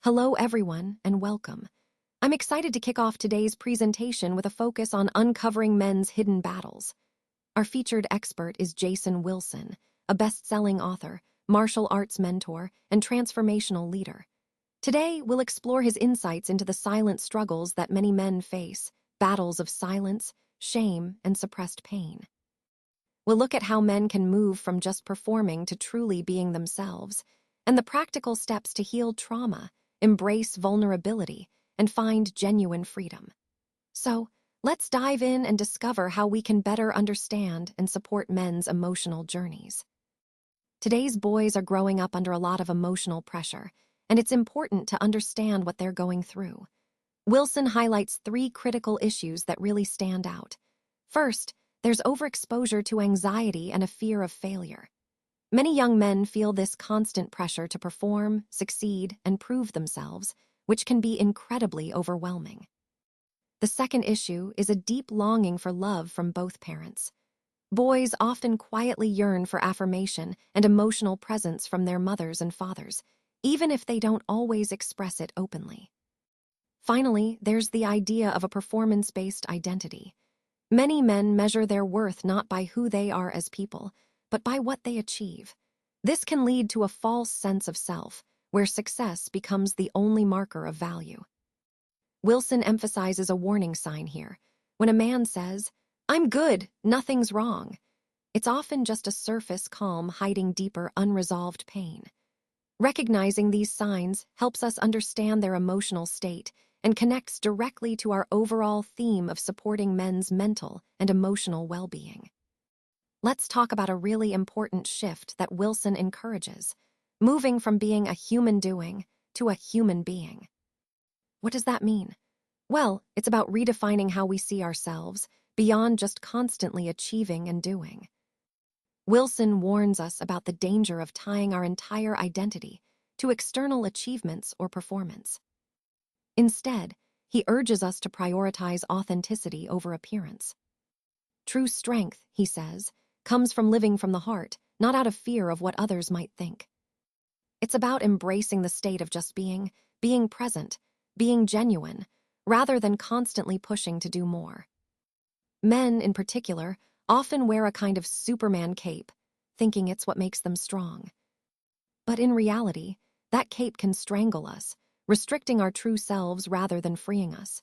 Hello, everyone, and welcome. I'm excited to kick off today's presentation with a focus on uncovering men's hidden battles. Our featured expert is Jason Wilson, a best-selling author, martial arts mentor, and transformational leader. Today, we'll explore his insights into the silent struggles that many men face, battles of silence, shame, and suppressed pain. We'll look at how men can move from just performing to truly being themselves, and the practical steps to heal trauma, embrace vulnerability, and find genuine freedom. So, let's dive in and discover how we can better understand and support men's emotional journeys. Today's boys are growing up under a lot of emotional pressure, and it's important to understand what they're going through. Wilson highlights 3 critical issues that really stand out. First, there's overexposure to anxiety and a fear of failure. Many young men feel this constant pressure to perform, succeed, and prove themselves, which can be incredibly overwhelming. The second issue is a deep longing for love from both parents. Boys often quietly yearn for affirmation and emotional presence from their mothers and fathers, even if they don't always express it openly. Finally, there's the idea of a performance-based identity. Many men measure their worth not by who they are as people, but by what they achieve. This can lead to a false sense of self, where success becomes the only marker of value. Wilson emphasizes a warning sign here. When a man says, "I'm good, nothing's wrong," it's often just a surface calm hiding deeper unresolved pain. Recognizing these signs helps us understand their emotional state and connects directly to our overall theme of supporting men's mental and emotional well-being. Let's talk about a really important shift that Wilson encourages, moving from being a human doing to a human being. What does that mean? Well, it's about redefining how we see ourselves beyond just constantly achieving and doing. Wilson warns us about the danger of tying our entire identity to external achievements or performance. Instead, he urges us to prioritize authenticity over appearance. True strength, he says, comes from living from the heart, not out of fear of what others might think. It's about embracing the state of just being present, being genuine, rather than constantly pushing to do more. Men, in particular, often wear a kind of Superman cape, thinking it's what makes them strong. But in reality, that cape can strangle us, restricting our true selves rather than freeing us.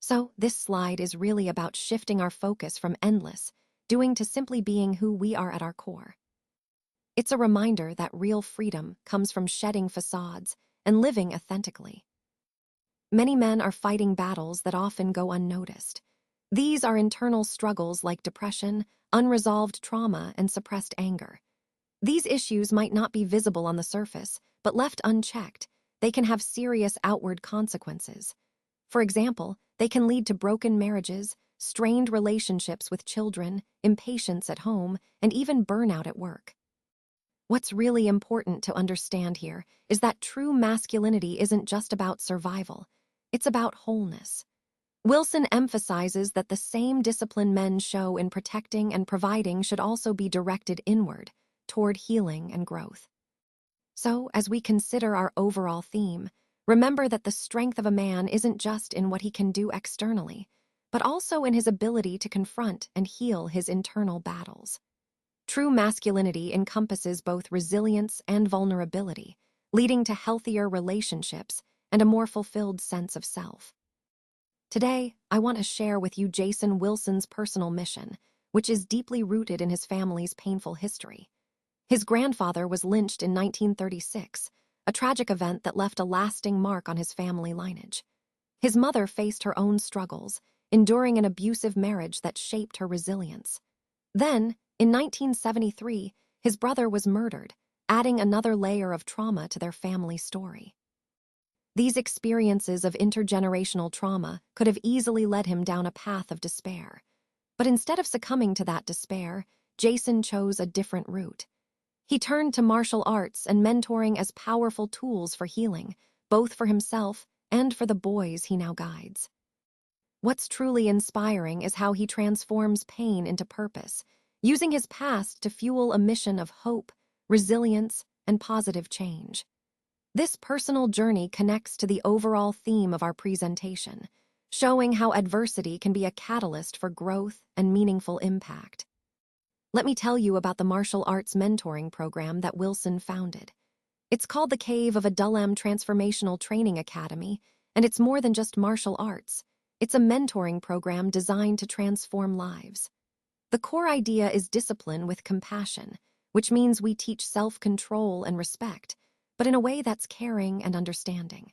So, this slide is really about shifting our focus from endless doing to simply being who we are at our core. It's a reminder that real freedom comes from shedding facades and living authentically. Many men are fighting battles that often go unnoticed. These are internal struggles like depression, unresolved trauma, and suppressed anger. These issues might not be visible on the surface, but left unchecked, they can have serious outward consequences. For example, they can lead to broken marriages, strained relationships with children, impatience at home, and even burnout at work. What's really important to understand here is that true masculinity isn't just about survival, it's about wholeness. Wilson emphasizes that the same discipline men show in protecting and providing should also be directed inward, toward healing and growth. So, as we consider our overall theme, remember that the strength of a man isn't just in what he can do externally, but also in his ability to confront and heal his internal battles. True masculinity encompasses both resilience and vulnerability, leading to healthier relationships and a more fulfilled sense of self. Today, I want to share with you Jason Wilson's personal mission, which is deeply rooted in his family's painful history. His grandfather was lynched in 1936, a tragic event that left a lasting mark on his family lineage. His mother faced her own struggles, enduring an abusive marriage that shaped her resilience. Then, in 1973, his brother was murdered, adding another layer of trauma to their family story. These experiences of intergenerational trauma could have easily led him down a path of despair. But instead of succumbing to that despair, Jason chose a different route. He turned to martial arts and mentoring as powerful tools for healing, both for himself and for the boys he now guides. What's truly inspiring is how he transforms pain into purpose, using his past to fuel a mission of hope, resilience, and positive change. This personal journey connects to the overall theme of our presentation, showing how adversity can be a catalyst for growth and meaningful impact. Let me tell you about the martial arts mentoring program that Wilson founded. It's called the Cave of Adullam Transformational Training Academy, and it's more than just martial arts. It's a mentoring program designed to transform lives. The core idea is discipline with compassion, which means we teach self-control and respect, but in a way that's caring and understanding.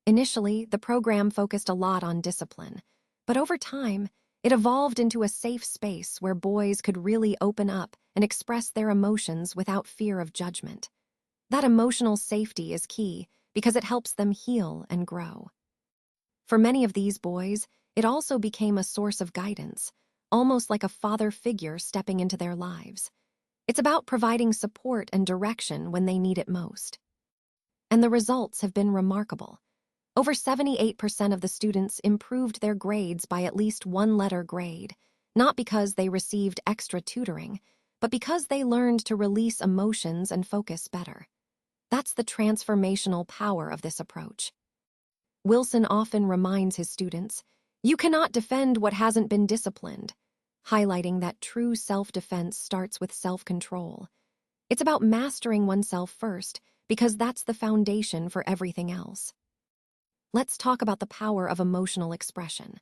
Initially, the program focused a lot on discipline, but over time, it evolved into a safe space where boys could really open up and express their emotions without fear of judgment. That emotional safety is key because it helps them heal and grow. For many of these boys, it also became a source of guidance, almost like a father figure stepping into their lives. It's about providing support and direction when they need it most. And the results have been remarkable. Over 78% of the students improved their grades by at least one letter grade, not because they received extra tutoring, but because they learned to release emotions and focus better. That's the transformational power of this approach. Wilson often reminds his students, "You cannot defend what hasn't been disciplined," highlighting that true self-defense starts with self-control. It's about mastering oneself first, because that's the foundation for everything else. Let's talk about the power of emotional expression.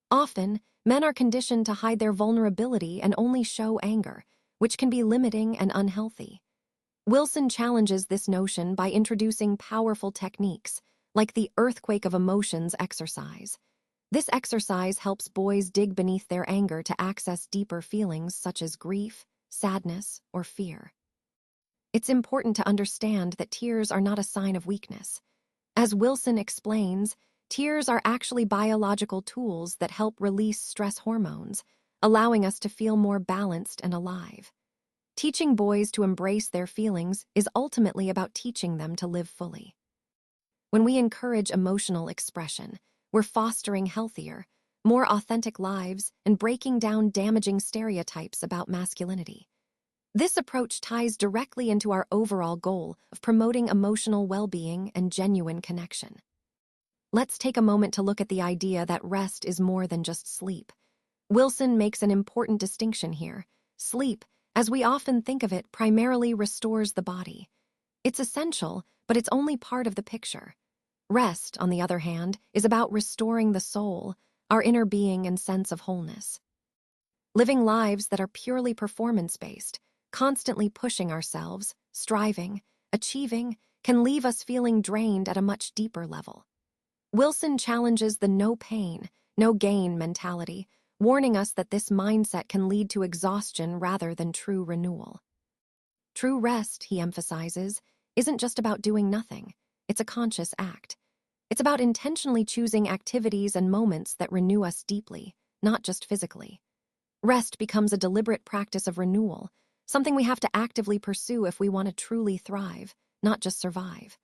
Often, men are conditioned to hide their vulnerability and only show anger, which can be limiting and unhealthy. Wilson challenges this notion by introducing powerful techniques, like the earthquake of emotions exercise. This exercise helps boys dig beneath their anger to access deeper feelings such as grief, sadness, or fear. It's important to understand that tears are not a sign of weakness. As Wilson explains, tears are actually biological tools that help release stress hormones, allowing us to feel more balanced and alive. Teaching boys to embrace their feelings is ultimately about teaching them to live fully. When we encourage emotional expression, we're fostering healthier, more authentic lives and breaking down damaging stereotypes about masculinity. This approach ties directly into our overall goal of promoting emotional well-being and genuine connection. Let's take a moment to look at the idea that rest is more than just sleep. Wilson makes an important distinction here. Sleep, as we often think of it, primarily restores the body. It's essential, but it's only part of the picture. Rest, on the other hand, is about restoring the soul, our inner being and sense of wholeness. Living lives that are purely performance-based, constantly pushing ourselves, striving, achieving, can leave us feeling drained at a much deeper level. Wilson challenges the no pain, no gain mentality, warning us that this mindset can lead to exhaustion rather than true renewal. True rest, he emphasizes, isn't just about doing nothing. It's a conscious act. It's about intentionally choosing activities and moments that renew us deeply, not just physically. Rest becomes a deliberate practice of renewal, something we have to actively pursue if we want to truly thrive, not just survive.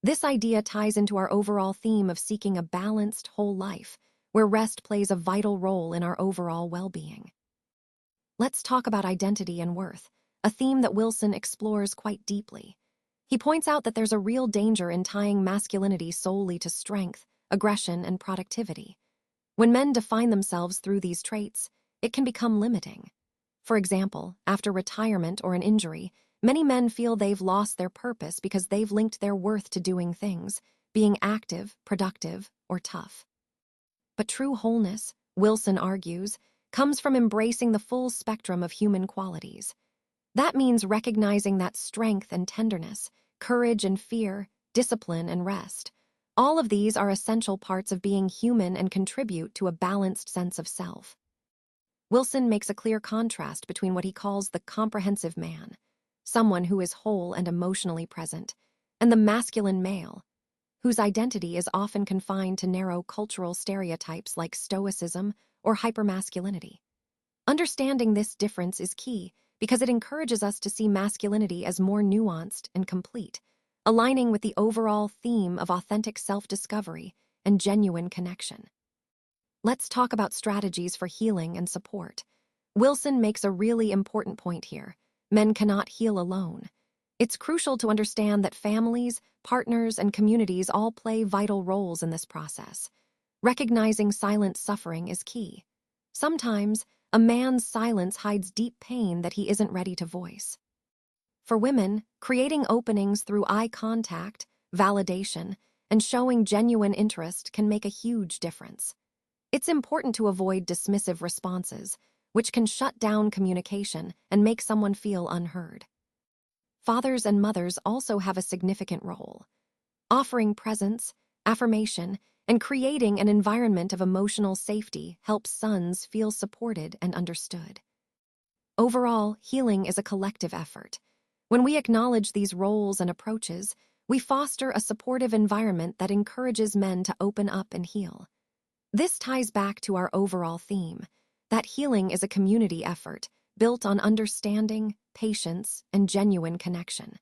This idea ties into our overall theme of seeking a balanced, whole life, where rest plays a vital role in our overall well-being. Let's talk about identity and worth, a theme that Wilson explores quite deeply. He points out that there's a real danger in tying masculinity solely to strength, aggression, and productivity. When men define themselves through these traits, it can become limiting. For example, after retirement or an injury, many men feel they've lost their purpose because they've linked their worth to doing things, being active, productive, or tough. But true wholeness, Wilson argues, comes from embracing the full spectrum of human qualities. That means recognizing that strength and tenderness, courage and fear, discipline and rest, all of these are essential parts of being human and contribute to a balanced sense of self. Wilson makes a clear contrast between what he calls the comprehensive man, someone who is whole and emotionally present, and the masculine male, whose identity is often confined to narrow cultural stereotypes like stoicism or hypermasculinity. Understanding this difference is key because it encourages us to see masculinity as more nuanced and complete, aligning with the overall theme of authentic self-discovery and genuine connection. Let's talk about strategies for healing and support. Wilson makes a really important point here. Men cannot heal alone. It's crucial to understand that families, partners, and communities all play vital roles in this process. Recognizing silent suffering is key. Sometimes, a man's silence hides deep pain that he isn't ready to voice. For women, creating openings through eye contact, validation, and showing genuine interest can make a huge difference. It's important to avoid dismissive responses, which can shut down communication and make someone feel unheard. Fathers and mothers also have a significant role. Offering presence, affirmation, and creating an environment of emotional safety helps sons feel supported and understood. Overall, healing is a collective effort. When we acknowledge these roles and approaches, we foster a supportive environment that encourages men to open up and heal. This ties back to our overall theme, that healing is a community effort built on understanding, patience, and genuine connection.